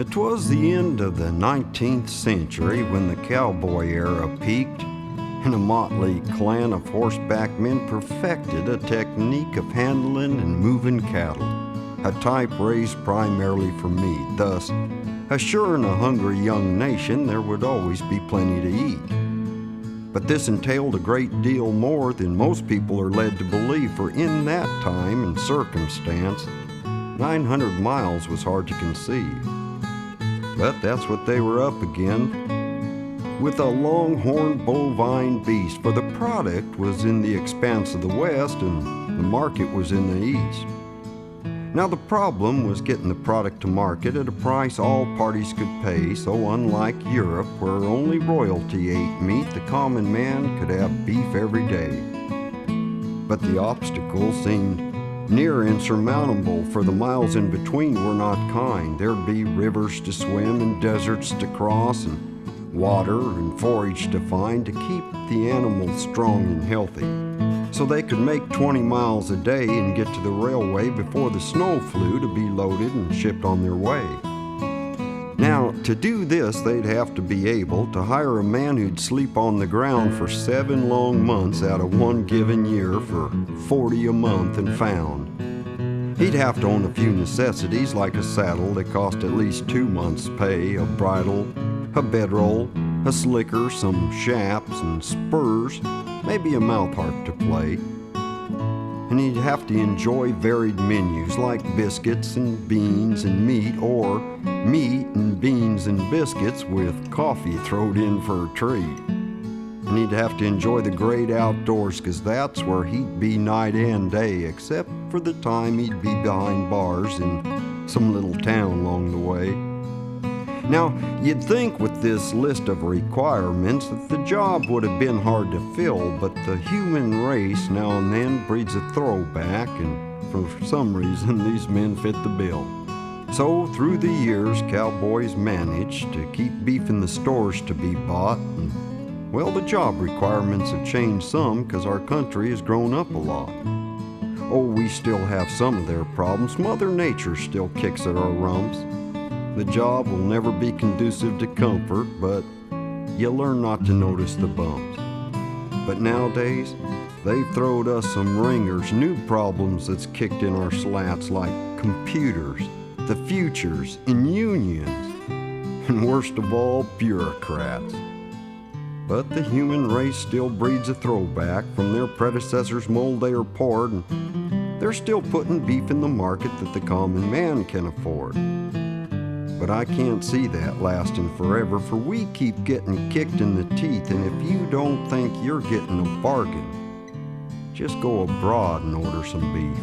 'Twas the end of the 19th century when the cowboy era peaked, and a motley clan of horseback men perfected a technique of handling and moving cattle, a type raised primarily for meat, thus assuring a hungry young nation there would always be plenty to eat. But this entailed a great deal more than most people are led to believe, for in that time and circumstance, 900 miles was hard to conceive. But that's what they were up against, with a longhorn bovine beast, for the product was in the expanse of the west and the market was in the east. Now the problem was getting the product to market at a price all parties could pay, so unlike Europe, where only royalty ate meat, the common man could have beef every day. But the obstacles seemed near insurmountable, for the miles in between were not kind. There'd be rivers to swim and deserts to cross and water and forage to find to keep the animals strong and healthy, so they could make 20 miles a day and get to the railway before the snow flew to be loaded and shipped on their way. Now, to do this, they'd have to be able to hire a man who'd sleep on the ground for 7 long months out of one given year for $40 a month and found. He'd have to own a few necessities like a saddle that cost at least 2 months' pay, a bridle, a bedroll, a slicker, some chaps and spurs, maybe a mouthharp to play. And he'd have to enjoy varied menus like biscuits and beans and meat, or meat and beans and biscuits with coffee thrown in for a treat. And he'd have to enjoy the great outdoors, 'cause that's where he'd be night and day, except for the time he'd be behind bars in some little town along the way. Now, you'd think with this list of requirements that the job would have been hard to fill, but the human race now and then breeds a throwback, and for some reason these men fit the bill. So through the years, cowboys managed to keep beef in the stores to be bought, and well, the job requirements have changed some because our country has grown up a lot. Oh, we still have some of their problems. Mother Nature still kicks at our rumps. The job will never be conducive to comfort, but you learn not to notice the bumps. But nowadays, they've throwed us some ringers, new problems that's kicked in our slats, like computers, the futures, and unions, and worst of all, bureaucrats. But the human race still breeds a throwback from their predecessors' mold they are poured, and they're still putting beef in the market that the common man can afford. But I can't see that lasting forever, for we keep getting kicked in the teeth, and if you don't think you're getting a bargain, just go abroad and order some beef.